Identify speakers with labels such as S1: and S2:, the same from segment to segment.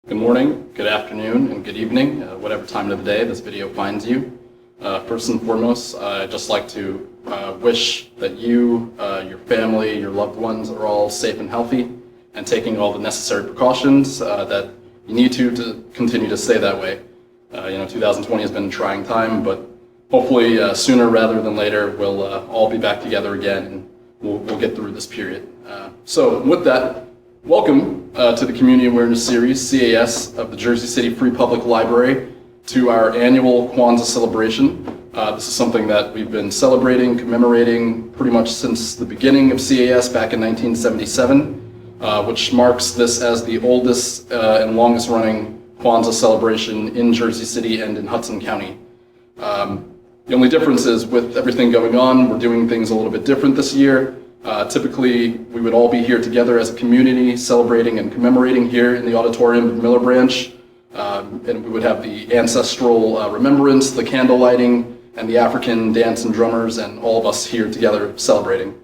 S1: Good morning, good afternoon, and good evening, whatever time of the day this video finds you. First and foremost, I'd just like to wish that you, your family, your loved ones are all safe and healthy and taking all the necessary precautions that you need to continue to stay that way. 2020 has been a trying time, but hopefully sooner rather than later we'll all be back together again and we'll get through this period. So with that, welcome to the Community Awareness Series, CAS, of the Jersey City Free Public Library, to our annual Kwanzaa celebration. This is something that we've been celebrating, commemorating pretty much since the beginning of CAS back in 1977, which marks this as the oldest and longest running Kwanzaa celebration in Jersey City and in Hudson County. The only difference is with everything going on, we're doing things a little bit different this year. Typically, we would all be here together as a community, celebrating and commemorating here in the auditorium of Miller Branch. And we would have the ancestral remembrance, the candle lighting, and the African dance and drummers, and all of us here together celebrating.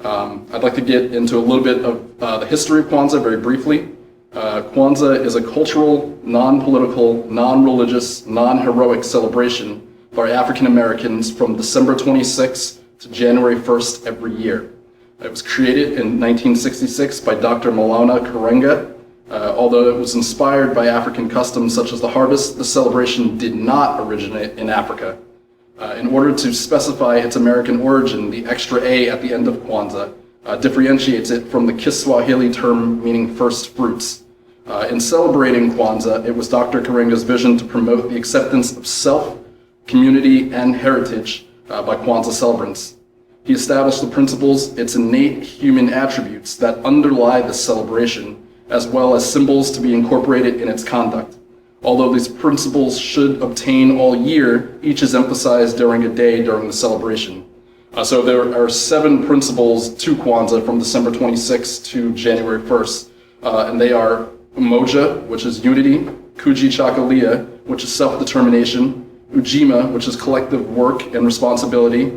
S1: I'd like to get into a little bit of the history of Kwanzaa very briefly. Kwanzaa is a cultural, non-political, non-religious, non-heroic celebration by African Americans from December 26th to January 1st every year. It was created in 1966 by Dr. Maulana Karenga. Although it was inspired by African customs such as the harvest, the celebration did not originate in Africa. In order to specify its American origin, the extra A at the end of Kwanzaa differentiates it from the Kiswahili term meaning first fruits. In celebrating Kwanzaa, it was Dr. Karenga's vision to promote the acceptance of self, community, and heritage by Kwanzaa celebrants. He established the principles, its innate human attributes that underlie this celebration, as well as symbols to be incorporated in its conduct. Although these principles should obtain all year, each is emphasized during a day during the celebration. So there are 7 principles to Kwanzaa from December 26th to January 1st, and they are Umoja, which is unity, Kujichagulia, which is self-determination, Ujima, which is collective work and responsibility,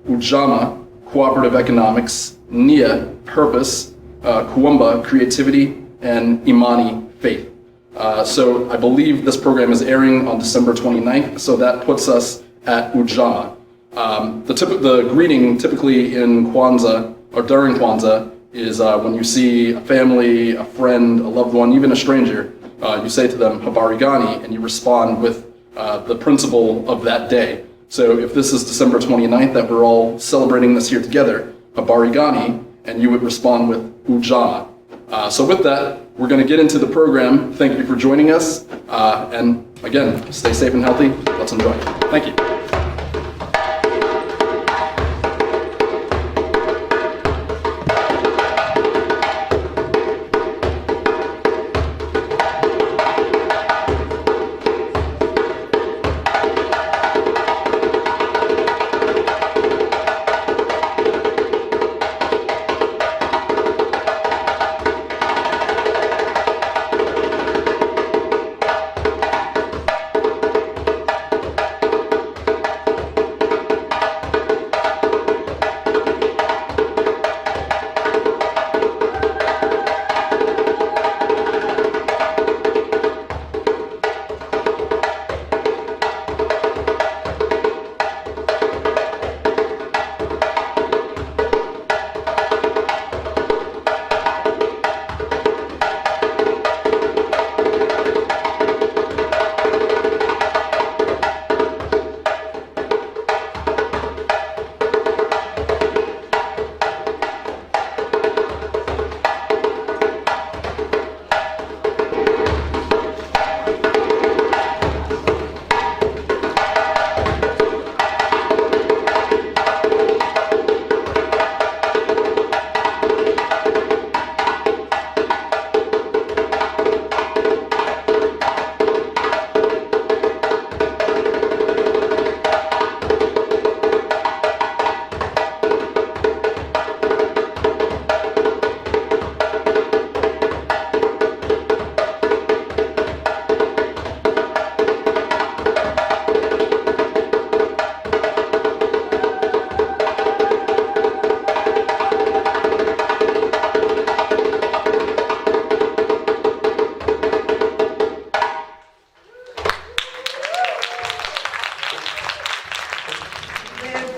S1: Ujama, cooperative economics, Nia, purpose, Kuumba, creativity, and Imani, faith. So I believe this program is airing on December 29th, so that puts us at Ujama. The greeting typically in Kwanzaa, or during Kwanzaa, is when you see a family, a friend, a loved one, even a stranger, you say to them, Habari Gani, and you respond with the principle of that day. So if this is December 29th that we're all celebrating this here together, Habari Gani, and you would respond with Ujama. So with that, we're going to get into the program. Thank you for joining us. And again, stay safe and healthy. Let's enjoy. Thank you.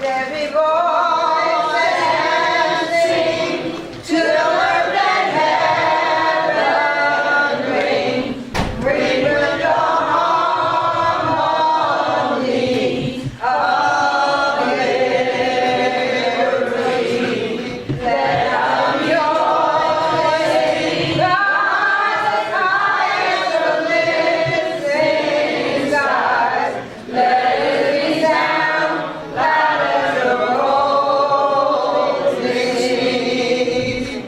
S2: every voice and sing to the word that heaven bring. Bring with your harmony of liberty. Let out your voice, rise as high as the listening skies. Let it resound loud as the rolling sea.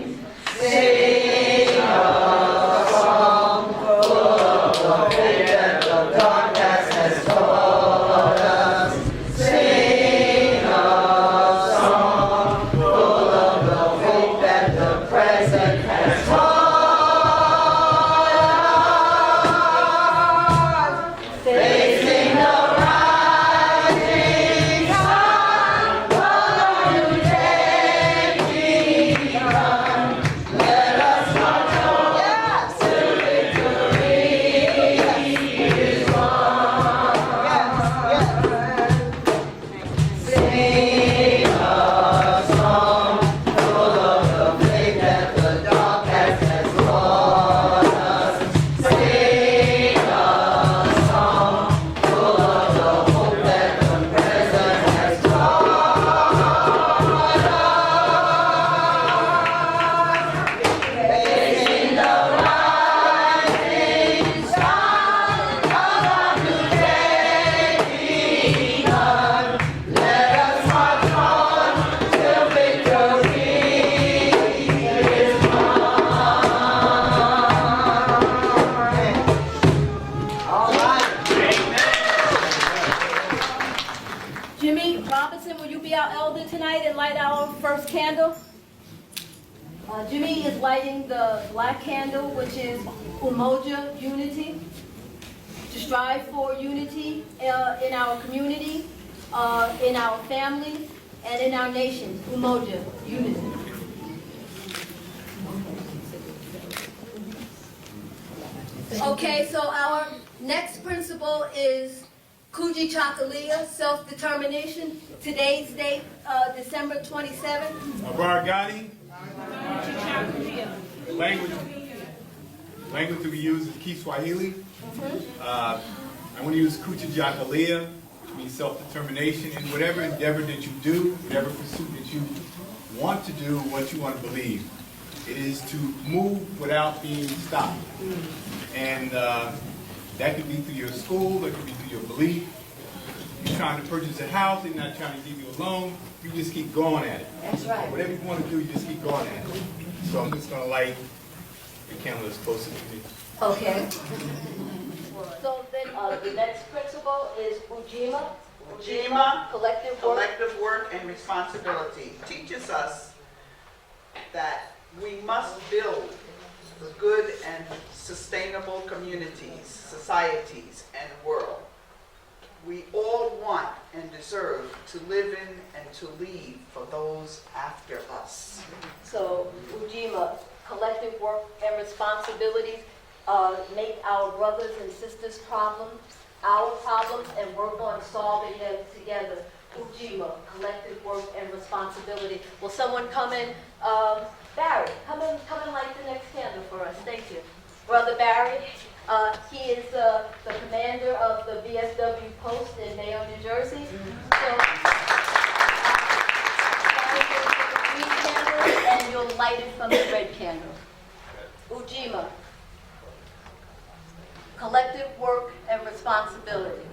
S2: Sing a song full of the faith that the darkness has taught us. Sing a song full of the hope that the present has taught us. Facing the rising sun, follow you taking on. Let us march on till victory is won. Sing a song full of the faith that the darkness has taught us. Sing a song full of the hope that the present has taught us. Facing the rising sun, along to taking on. Let us march on till victory is won. All right.
S3: Jimmy Robinson, will you be our elder tonight and light our first candle? Jimmy is lighting the black candle, which is Umoja, unity, to strive for unity in our community, in our families, and in our nation. Umoja, unity. Okay, so our next principle is Kuji Chakalia, self-determination. Today's date, December 27th.
S4: Abaragani. Language that we use is Kiswahili. I'm going to use Kuchijakalia, which means self-determination in whatever endeavor that you do, whatever pursuit that you want to do, what you want to believe. It is to move without being stopped. And that could be through your school, that could be through your belief. You're trying to purchase a house, they're not trying to give you a loan, you just keep going at it.
S3: That's right.
S4: Whatever you want to do, you just keep going at it. So I'm just going to light the candle that's closer to me.
S3: Okay. So then the next principle is Ujima.
S2: Ujima,
S3: Collective work.
S2: collective work and responsibility, teaches us that we must build good and sustainable communities, societies, and world. We all want and deserve to live in and to leave for those after us.
S3: So Ujima, collective work and responsibilities, make our brothers and sisters' problems our problems and work on solving them together. Ujima, collective work and responsibility. Will someone come in? Barry, come in light the next candle for us. Thank you. Brother Barry, he is the commander of the VFW post in Mayo, New Jersey. So, the green candle and you'll light it from the red candle. Ujima, collective work and responsibility.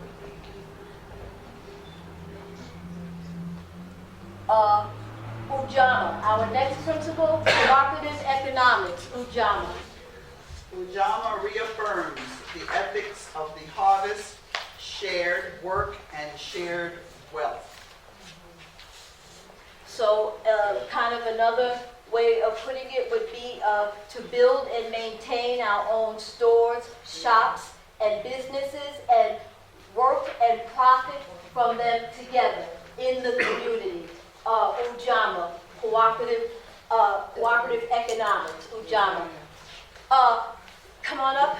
S3: Ujama, our next principle, cooperative economics, Ujama.
S2: Ujama reaffirms the ethics of the harvest, shared work, and shared wealth.
S3: So kind of another way of putting it would be to build and maintain our own stores, shops, and businesses, and work and profit from them together in the community. Ujama, cooperative economics, Ujama. Come on up.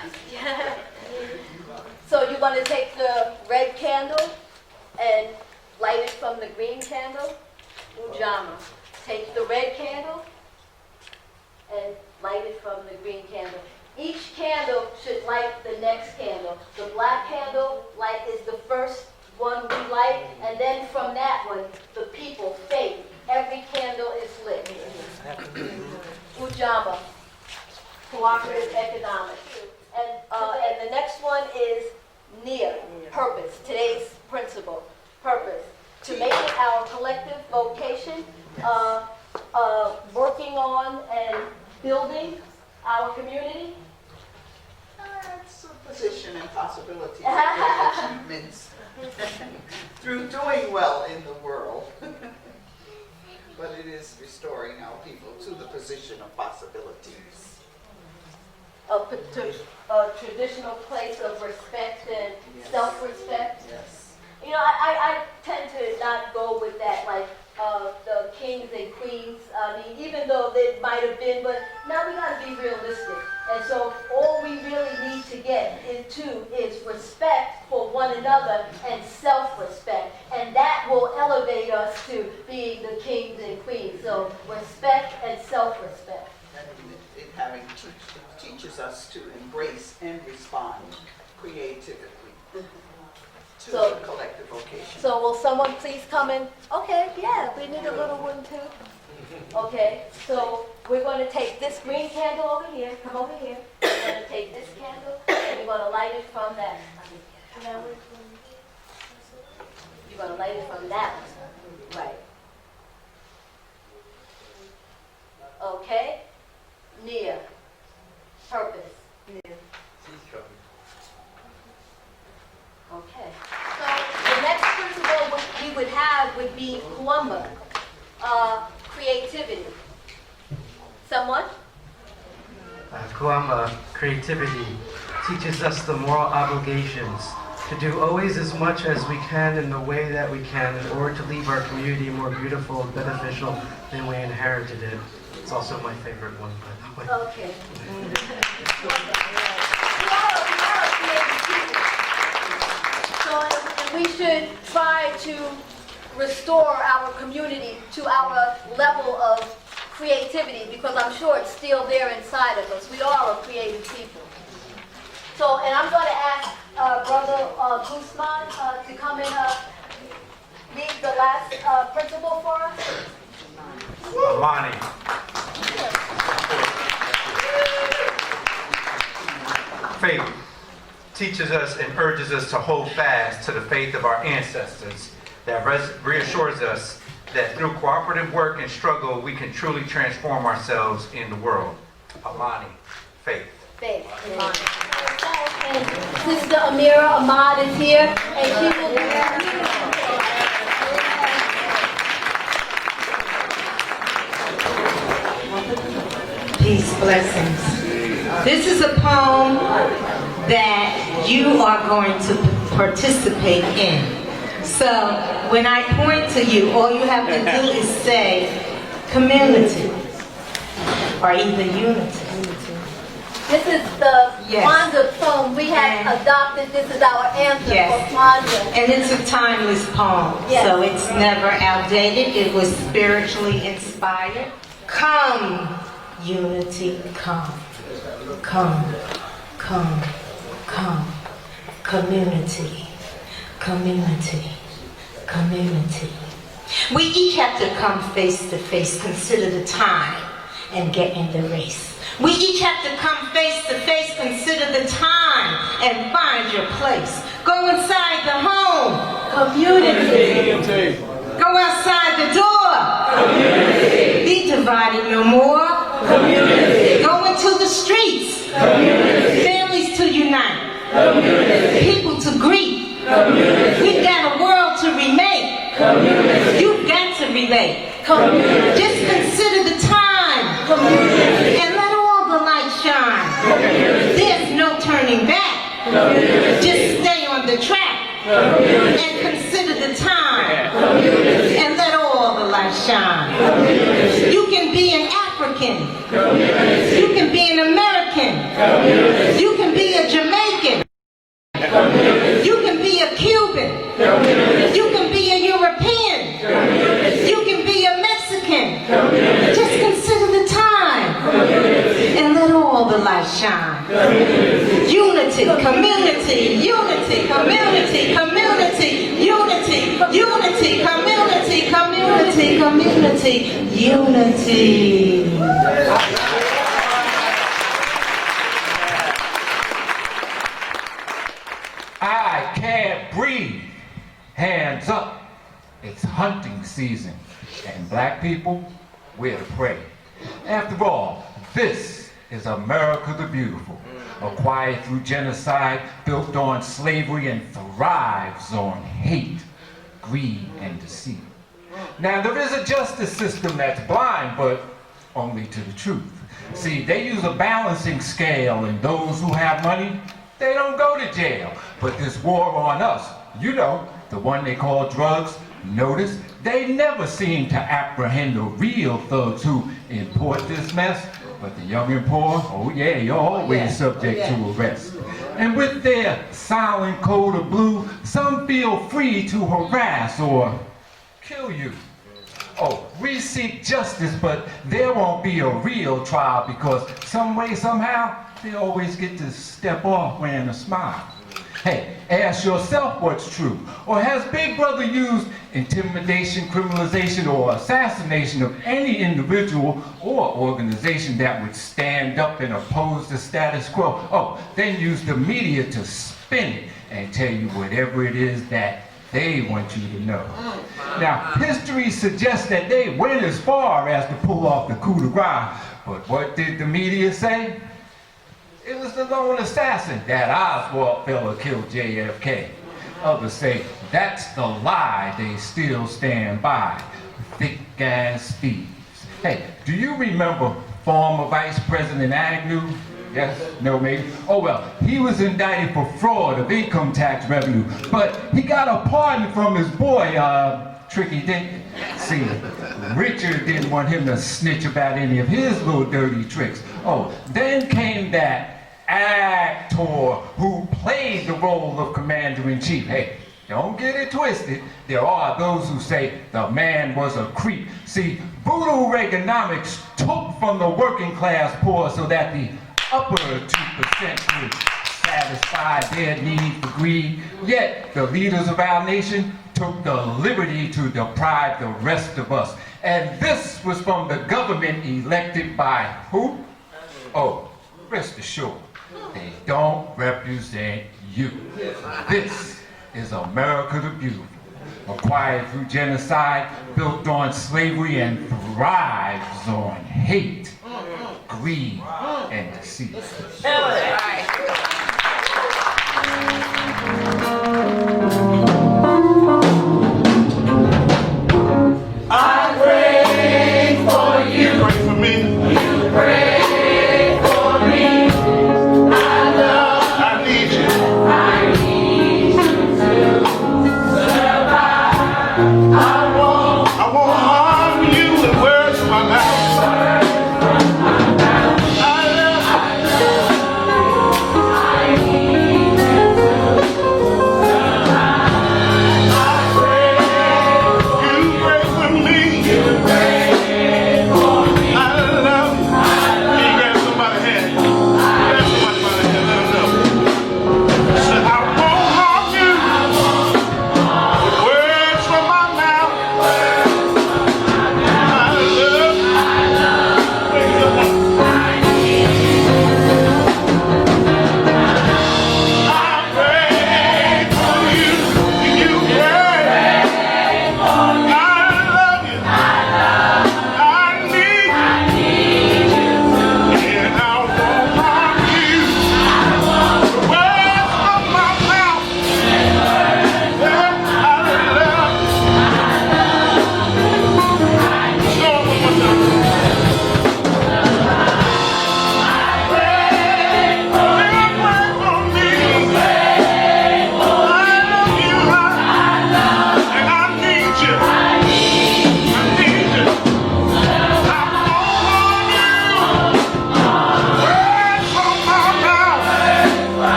S3: So you're going to take the red candle and light light it from the green candle, Ujama. Take the red candle and light it from the green candle. Each candle should light the next candle. The black candle light is the first one we light, and then from that one, the people, faith. Every candle is lit. Ujama, cooperative economics. And the next one is Nia, purpose, today's principle, purpose. To make it our collective vocation, working on and building our community.
S2: It's a position and possibility of great achievements through doing well in the world. But it is restoring our people to the position of possibilities.
S3: A traditional place of respect and
S2: Yes.
S3: self-respect.
S2: Yes.
S3: You know, I tend to not go with that, like the kings and queens. I mean, even though they might have been, but now we got to be realistic. And so all we really need to get into is respect for one another and self-respect. And that will elevate us to being the kings and queens. So respect and self-respect.
S2: And it having teaches us to embrace and respond creatively to
S3: So-
S2: the collective vocation.
S3: So will someone please come in? Okay, yeah, we need a little one too. Okay, so we're going to take this green candle over here. Come over here. We're going to take this candle and we're going to light it from that. You're going to light it from that one. Right. Okay. Nia. Purpose. Okay. So the next principle we would have would be Kwamba, creativity. Someone?
S5: Kwamba, creativity, teaches us the moral obligations to do always as much as we can in the way that we can in order to leave our community more beautiful and beneficial than we inherited it. It's also my favorite one, by the way.
S3: Okay. We are a creative people. So and we should try to restore our community to our level of creativity, because I'm sure it's still there inside of us. We are a creative people. So, and I'm going to ask Brother Guzman to come and read the last principle for us.
S6: Amani. Faith teaches us and urges us to hold fast to the faith of our ancestors that reassures us that through cooperative work and struggle we can truly transform ourselves in the world. Amani. Faith.
S3: Faith. And Sister Amira Ahmad is here, and she will be
S7: Peace, blessings. This is a poem that you are going to participate in. So when I point to you, all you have to do is say community or either unity.
S3: This is the
S7: Yes.
S3: Kwanzaa poem. We had adopted, this is our anthem
S7: Yes.
S3: for Kwanzaa.
S7: And it's a timeless poem,
S3: Yes.
S7: so it's never outdated. It was spiritually inspired. Come, unity, come. Come, come, come. Community, community, community. We each have to come face to face, consider the time, and get in the race. We each have to come face to face, consider the time, and find your place. Go inside the home. Community. Go outside the door. Community. Be divided no more. Community. Go into the streets. Community. Families to unite. Community. People to greet. Community. We've got a world to remake. Community. You've got to relate. Community. Just consider the time. Community. And let all the light shine. Community. There's no turning back. Community. Just stay on the track. Community. And consider the time. Community. And let all the light shine. Community. You can be an African. Community. You can be an American. Community. You can be a Jamaican. Community. You can be a Cuban. Community. You can be a European. the light shine. Unity, community, unity, community, community, unity, unity, community, community, community, unity.
S6: I can't breathe. Hands up. It's hunting season. And black people, we're to pray. After all, this is America the Beautiful. Acquired through genocide, built on slavery, and thrives on hate, greed, and deceit. Now, there is a justice system that's blind, but only to the truth. See, they use a balancing scale, and those who have money, they don't go to jail. But this war on us, you know, the one they call drugs, notice, they never seem to apprehend the real thugs who import this mess. But the young and poor, oh yeah, you're always subject to arrest. And with their silent code of blue, some feel free to harass or kill you. Oh, we seek justice, but there won't be a real trial because some way, somehow, they always get to step off wearing a smile. Hey, ask yourself what's true. Or has Big Brother used intimidation, criminalization, or assassination of any individual or organization that would stand up and oppose the status quo? Oh, then use the media to spin it and tell you whatever it is that they want you to know. Now, history suggests that they went as far as to pull off the coup de grace, but what did the media say? It was the lone assassin, that Oswald fella killed JFK. Others say that's the lie they still stand by. Thick-ass thieves. Hey, do you remember former Vice President Agnew? Yes? No, maybe? Oh, well, he was indicted for fraud of income tax revenue, but he got a pardon from his boy, Tricky Dick. See, Richard didn't want him to snitch about any of his little dirty tricks. Oh, then came that actor who played the role of Commander-in-Chief. Hey, don't get it twisted. There are those who say the man was a creep. See, voodoo Reaganomics took from the working class poor so that the upper 2% would satisfy their need for greed. Yet, the leaders of our nation took the liberty to deprive the rest of us. And this was from the government elected by who? Oh, rest assured, they don't represent you. This is America the Beautiful, acquired through genocide, built on slavery, and thrives on hate, greed, and deceit.
S8: I pray for you.
S4: Pray for me.
S8: You pray for me.
S4: I need you.
S8: I need you to survive. I won't harm you with words from my mouth. I love you.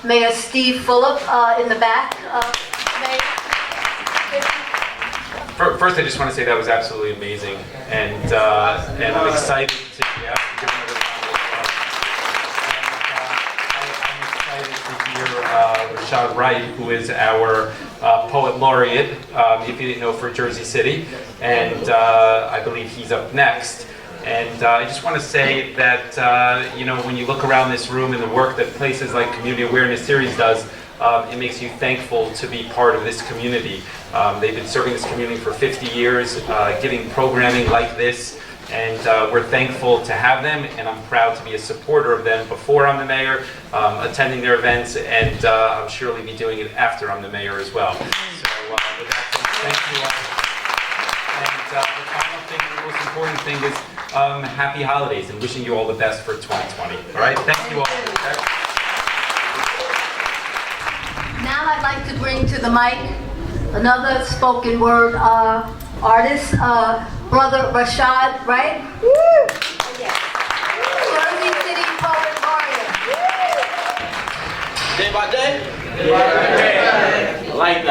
S3: Mayor Steve Fulop in the back. Mayor.
S9: First, I just want to say that was absolutely amazing, and I'm excited to give another round of applause. I'm excited to hear Rashad Wright, who is our poet laureate, if you didn't know, for Jersey City, and I believe he's up next. And I just want to say that when you look around this room and the work that places like Community Awareness Series does, it makes you thankful to be part of this community. They've been serving this community for 50 years, giving programming like this, and we're thankful to have them, and I'm proud to be a supporter of them before I'm the mayor, attending their events, and I'll surely be doing it after I'm the mayor as well. So with that, thank you all. And the final thing, the most important thing is happy holidays, and wishing you all the best for 2020. All right, thank you all.
S3: Now I'd like to bring to the mic another spoken word artist, Brother Rashad, right? Woo! Jersey City Poet Laureate.
S10: Day by day? Day by day. I like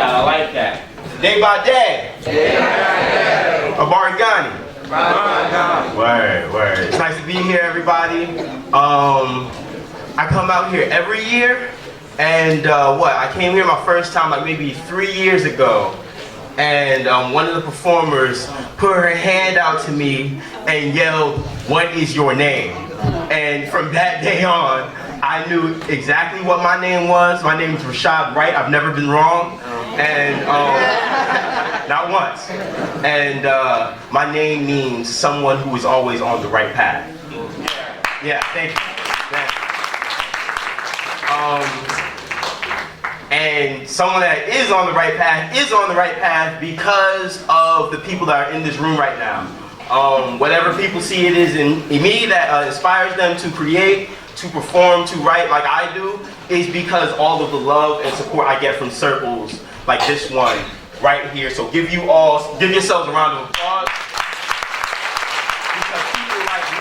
S10: that. Day by day. Day by day. Abarigani. Word. It's nice to be here, everybody. I come out here every year. And I came here my first time like maybe 3 years ago, and one of the performers put her hand out to me and yelled, "What is your name?" And from that day on, I knew exactly what my name was. My name is Rashad Wright. I've never been wrong, and not once. And my name means someone who is always on the right path. Yeah, thank you. And someone that is on the right path because of the people that are in this room right now. Whatever people see it is in me that inspires them to create, to perform, to write like I do, is because all of the love and support I get from circles like this one right here. So give yourselves a round of applause. Because people like me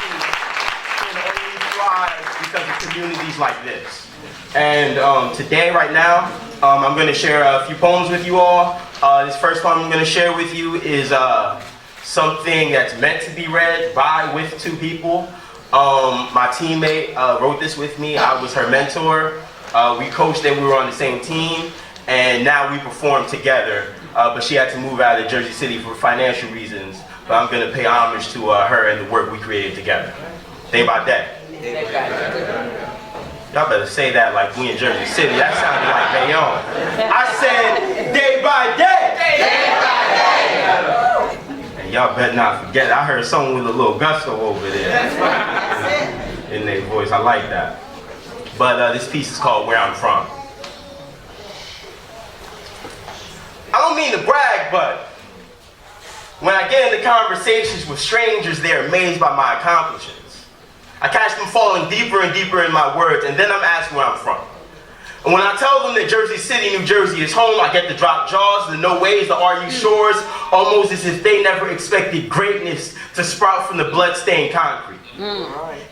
S10: can only thrive because of communities like this. And today, right now, I'm going to share a few poems with you all. This first poem I'm going to share with you is something that's meant to be read with two people. My teammate wrote this with me. I was her mentor. We coached and we were on the same team. And now we perform together. But she had to move out of Jersey City for financial reasons. But I'm going to pay homage to her and the work we created together. Day by day. Y'all better say that like we in Jersey City. That sounded like Bayonne. I said day by day. And y'all better not forget. I heard someone with a little gusto over there. In their voice. I like that. But this piece is called Where I'm From. I don't mean to brag, but when I get into conversations with strangers, they're amazed by my accomplishments. I catch them falling deeper and deeper in my words, and then I'm asked where I'm from. And when I tell them that Jersey City, New Jersey is home, I get the drop jaws, the no ways, the are you shores, almost as if they never expected greatness to sprout from the blood-stained concrete.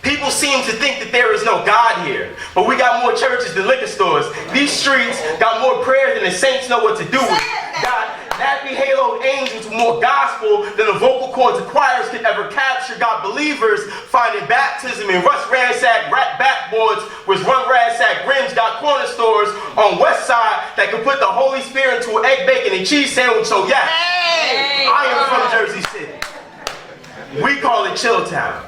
S10: People seem to think that there is no God here, but we got more churches than liquor stores. These streets got more prayer than the saints know what to do with. Got nappy haloed angels with more gospel than the vocal cords of choirs could ever capture. Got believers finding baptism in rust-ransacked backboards with run-ransacked rims. Got corner stores on West Side that could put the Holy Spirit into an egg, bacon, and cheese sandwich. So yes, I am from Jersey City. We call it Chilltown.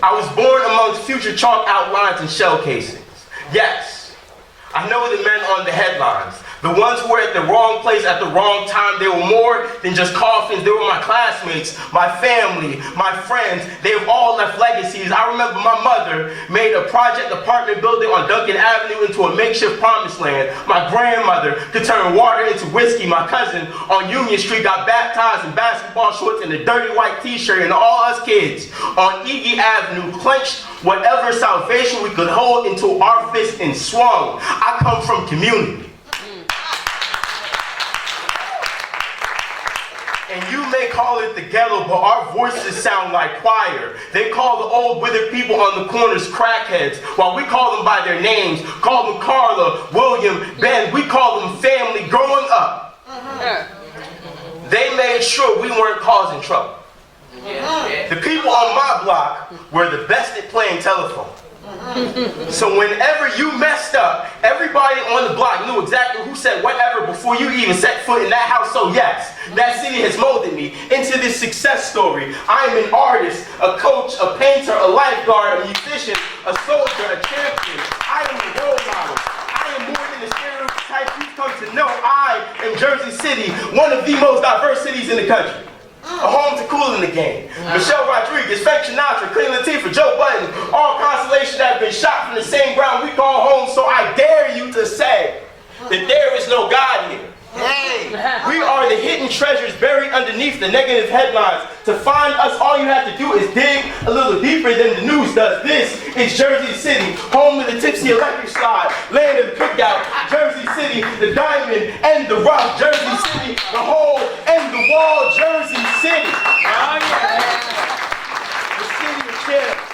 S10: I was born amongst future chalk outlines and shell casings. Yes, I know the men on the headlines. The ones who were at the wrong place at the wrong time. They were more than just coffins. They were my classmates, my family, my friends. They've all left legacies. I remember my mother made a project apartment building on Duncan Avenue into a makeshift promised land. My grandmother could turn water into whiskey. My cousin on Union Street got baptized in basketball shorts and a dirty white t-shirt. And all us kids on Iggy Avenue clenched whatever salvation we could hold into our fists and swung. I come from community. And you may call it the ghetto, but our voices sound like choir. They call the old withered people on the corners crackheads, while we call them by their names, call them Carla, William, Ben. We call them family growing up. They made sure we weren't causing trouble. The people on my block were the best at playing telephone. So whenever you messed up, everybody on the block knew exactly who said whatever before you even set foot in that house. So yes, that city has molded me into this success story. I am an artist, a coach, a painter, a lifeguard, a musician, a soldier, a champion. I am a role model. I am more than the stereotype you've come to know. I am Jersey City, one of the most diverse cities in the country. A home to Cool in the Game, Michelle Rodriguez, Frank Sinatra, Queen Latifah, Joe Budden, all constellations that have been shot from the same ground we call home. So I dare you to say that there is no God here. We are the hidden treasures buried underneath the negative headlines. To find us, all you have to do is dig a little deeper than the news does. This is Jersey City, home of the Tipsy Electric Slide, land of the cookout. Jersey City, the diamond and the rock. Jersey City, the hole and the wall. Jersey City. Oh yeah. The city of champs.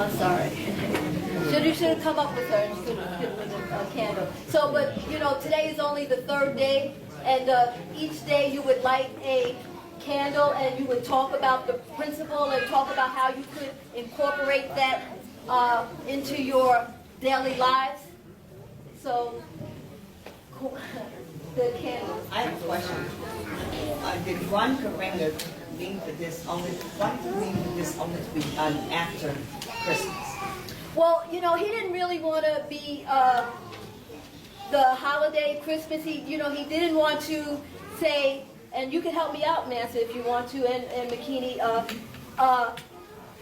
S3: I'm sorry. You should have come up with her and stood with a candle. So, but you know, today is only the third day, and each day you would light a candle and you would talk about the principle and talk about how you could incorporate that into your daily lives. So, the candle.
S11: I have a question. Did Ron Karenga mean for this only? Why did he mean for this only to be done after Christmas?
S3: Well, you know, he didn't really want to be the holiday Christmas. He didn't want to say, and you can help me out, Massa, if you want to, and McKinney,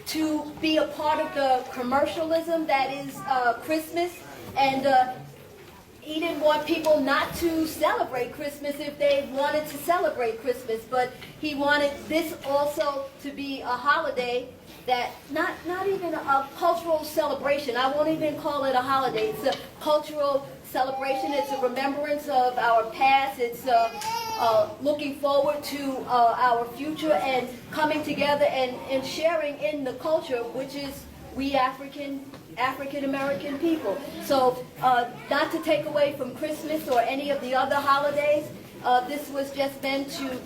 S3: to be a part of the commercialism that is Christmas, and he didn't want people not to celebrate Christmas if they wanted to celebrate Christmas, but he wanted this also to be a holiday that not even a cultural celebration. I won't even call it a holiday. It's a cultural celebration. It's a remembrance of our past. It's looking forward to our future and coming together and sharing in the culture, which is we African American people. So not to take away from Christmas or any of the other holidays, this was just meant to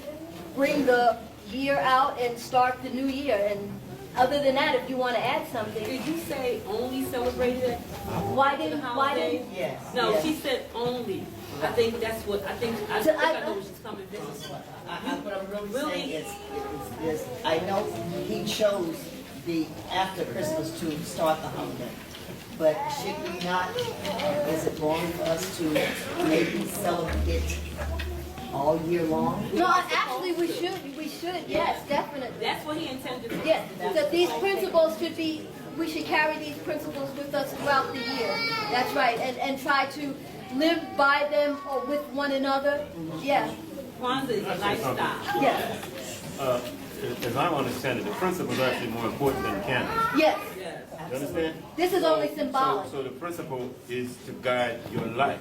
S3: bring the year out and start the new year. And other than that, if you want to add something.
S12: Did you say only celebrated?
S3: Why didn't?
S11: Yes.
S12: No,
S11: yes.
S12: she said only. I think that's what, I think I know where she's coming from.
S11: What I'm really saying is, I know he chose the after Christmas to start the holiday, but should we not, is it wrong for us to maybe celebrate it all year long?
S3: No, actually we should, yes, definitely.
S12: That's what he intended.
S3: Yes, that these principles should be, we should carry these principles with us throughout the year. That's right, and try to live by them or with one another. Yeah.
S12: Kwanzaa is a lifestyle.
S3: Yes.
S13: As I understand it, the principle is actually more important than the candle.
S3: Yes.
S13: You understand?
S3: This is only symbolic.
S13: So the principle is to guide your life.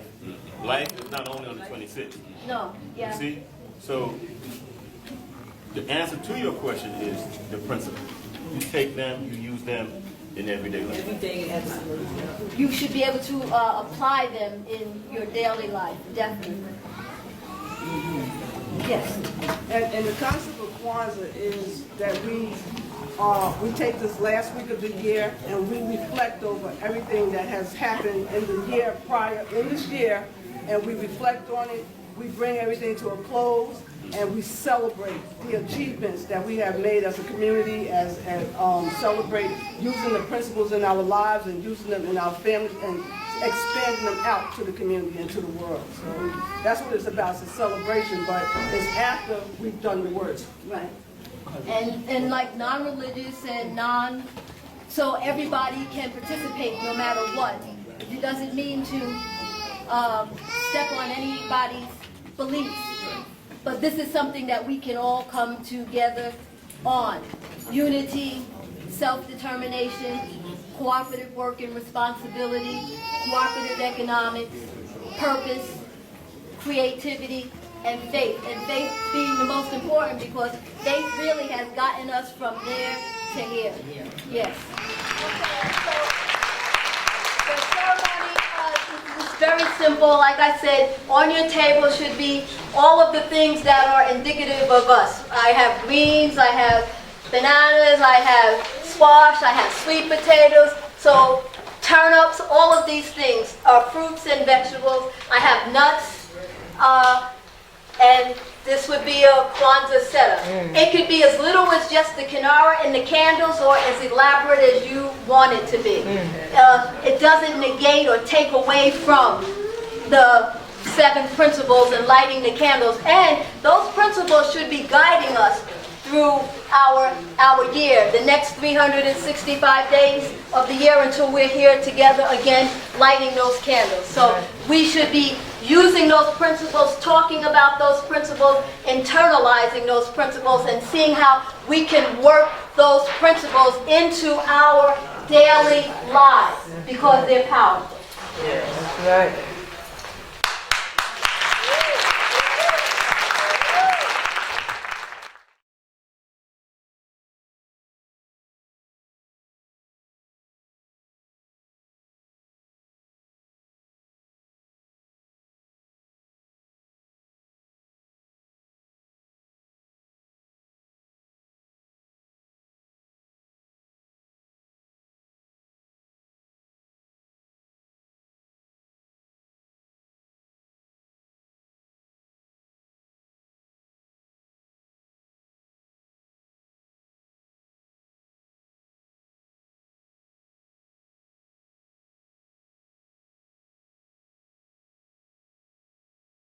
S13: Life is not only on the 26th.
S3: No, yeah.
S13: You see? So the answer to your question is the principle. You take them, you use them in everyday life.
S11: Every day, absolutely.
S3: You should be able to apply them in your daily life, definitely. Yes.
S14: And the concept of Kwanzaa is that we take this last week of the year and we reflect over everything that has happened in the year prior, in this year, and we reflect on it, we bring everything to a close, and we celebrate the achievements that we have made as a community, celebrate using the principles in our lives and using them in our families and expanding them out to the community and to the world. So that's what it's about. It's a celebration, but it's after we've done the work.
S3: Right. And like non-religious and so everybody can participate no matter what. It doesn't mean to step on anybody's beliefs. But this is something that we can all come together on. Unity, self-determination, cooperative work and responsibility, cooperative economics, purpose, creativity, and faith. And faith being the most important because faith really has gotten us from there to here. Yes. Okay, so the ceremony is very simple. Like I said, on your table should be all of the things that are indicative of us. I have greens, I have bananas, I have squash, I have sweet potatoes, so turnips, all of these things are fruits and vegetables. I have nuts, and this would be a Kwanzaa setup. It could be as little as just the kinara and the candles or as elaborate as you want it to be. It doesn't negate or take away from the 7 principles and lighting the candles, and those principles should be guiding us through our year, the next 365 days of the year until we're here together again lighting those candles. So we should be using those principles, talking about those principles, internalizing those principles, and seeing how we can work those principles into our daily lives because they're powerful.
S11: That's right.